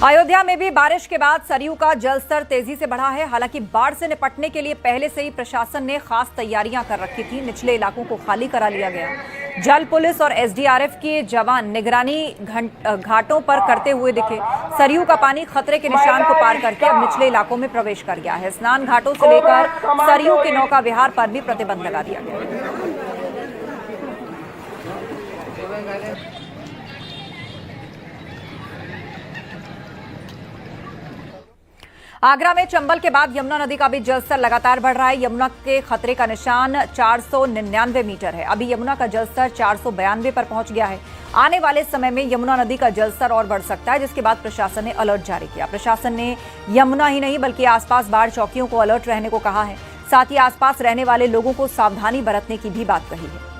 अयोध्या में भी बारिश के बाद सरयू का जलस्तर तेजी से बढ़ा है। हालांकि बाढ़ से निपटने के लिए पहले से ही प्रशासन ने खास तैयारियां कर रखी थी। निचले इलाकों को खाली करा लिया गया। जल पुलिस और एसडीआरएफ के जवान निगरानी घाटों पर करते हुए दिखे। सरयू का पानी खतरे के निशान को पार करके अब निचले इलाकों में प्रवेश कर गया है। स्नान घाटों से लेकर सरयू के नौका विहार पर भी प्रतिबंध लगा दिया गया है। आगरा में चंबल के बाद यमुना नदी का भी जलस्तर लगातार बढ़ रहा है। यमुना के खतरे का निशान 499 मीटर है। अभी यमुना का जलस्तर 492 पर पहुंच गया है। आने वाले समय में यमुना नदी का जलस्तर और बढ़ सकता है, जिसके बाद प्रशासन ने अलर्ट जारी किया। प्रशासन ने यमुना ही नहीं बल्कि आसपास बाढ़ चौकियों को अलर्ट रहने को कहा है। साथ ही आसपास रहने वाले लोगों को सावधानी बरतने की भी बात कही है।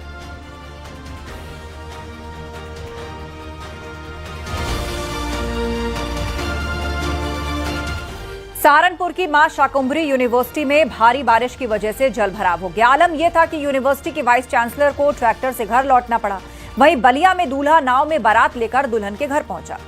सहारनपुर की मां शाकुंभरी यूनिवर्सिटी में भारी बारिश की वजह से जलभराव हो गया। आलम यह था कि यूनिवर्सिटी के वाइस चांसलर को ट्रैक्टर से घर लौटना पड़ा। वहीं बलिया में दूल्हा नाव में बारात लेकर दुल्हन के घर पहुंचा।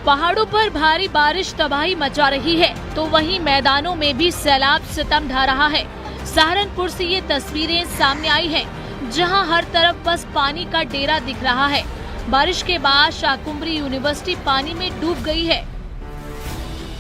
पहाड़ों पर भारी बारिश तबाही मचा रही है, तो वहीं मैदानों में भी सैलाब सितम ढा रहा है। सहारनपुर से ये तस्वीरें सामने आई हैं, जहां हर तरफ बस पानी का डेरा दिख रहा है। बारिश के बाद शाकुंभरी यूनिवर्सिटी पानी में डूब गई है।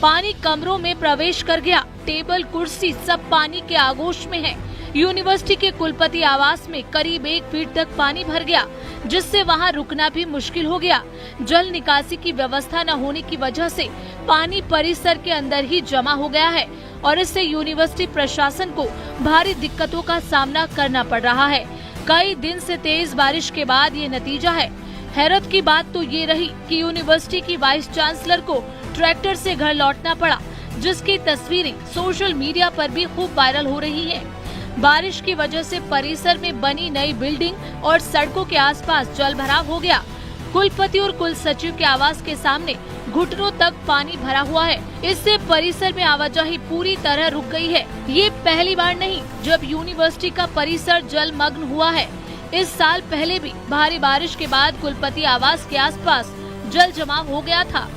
पानी कमरों में प्रवेश कर गया। टेबल कुर्सी सब पानी के आगोश में है। यूनिवर्सिटी के कुलपति आवास में करीब 1 फीट तक पानी भर गया, जिससे वहां रुकना भी मुश्किल हो गया। जल निकासी की व्यवस्था न होने की वजह से पानी परिसर के अंदर ही जमा हो गया है और इससे यूनिवर्सिटी प्रशासन को भारी दिक्कतों का सामना करना पड़ रहा है। कई दिन से तेज बारिश के बाद ये नतीजा है। हैरत की बात तो ये रही कि यूनिवर्सिटी की वाइस चांसलर को ट्रैक्टर से घर लौटना पड़ा, जिसकी तस्वीरें सोशल मीडिया पर भी खूब वायरल हो रही हैं। बारिश की वजह से परिसर में बनी नई बिल्डिंग और सड़कों के आसपास जलभराव हो गया। कुलपति और कुल सचिव के आवास के सामने घुटनों तक पानी भरा हुआ है। इससे परिसर में आवाजाही पूरी तरह रुक गई है। ये पहली बार नहीं जब यूनिवर्सिटी का परिसर जलमग्न हुआ है। इस साल पहले भी भारी बारिश के बाद कुलपति आवास के आसपास जल जमाव हो गया था।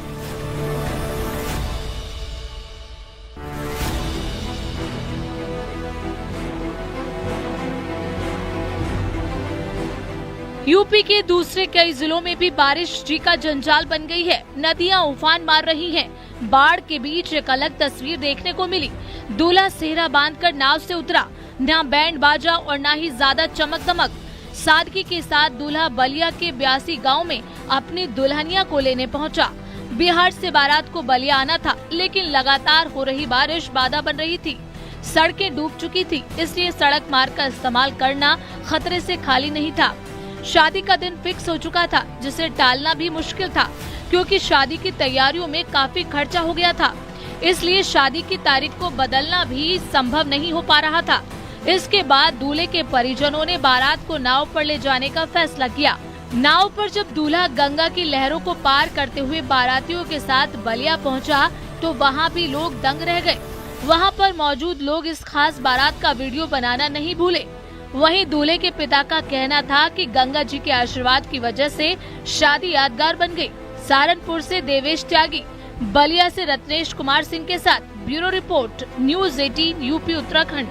यूपी के दूसरे कई जिलों में भी बारिश जी का जंजाल बन गई है। नदियां उफान मार रही हैं। बाढ़ के बीच एक अलग तस्वीर देखने को मिली। दूल्हा सेहरा बांधकर नाव से उतरा। न बैंड बाजा और न ही ज्यादा चमक दमक। सादगी के साथ दूल्हा बलिया के 82 गांव में अपनी दुल्हनिया को लेने पहुंचा। बिहार से बारात को बलिया आना था, लेकिन लगातार हो रही बारिश बाधा बन रही थी। सड़कें डूब चुकी थी, इसलिए सड़क मार्ग का इस्तेमाल करना खतरे से खाली नहीं था। शादी का दिन फिक्स हो चुका था, जिसे टालना भी मुश्किल था, क्योंकि शादी की तैयारियों में काफी खर्चा हो गया था। इसलिए शादी की तारीख को बदलना भी संभव नहीं हो पा रहा था। इसके बाद दूल्हे के परिजनों ने बारात को नाव पर ले जाने का फैसला किया। नाव पर जब दूल्हा गंगा की लहरों को पार करते हुए बारातियों के साथ बलिया पहुंचा, तो वहां भी लोग दंग रह गए। वहां पर मौजूद लोग इस खास बारात का वीडियो बनाना नहीं भूले। वहीं दूल्हे के पिता का कहना था कि गंगा जी के आशीर्वाद की वजह से शादी यादगार बन गई। सहारनपुर से देवेश त्यागी, बलिया से रत्नेश कुमार सिंह के साथ bureau report, news 18 UP Uttarakhand.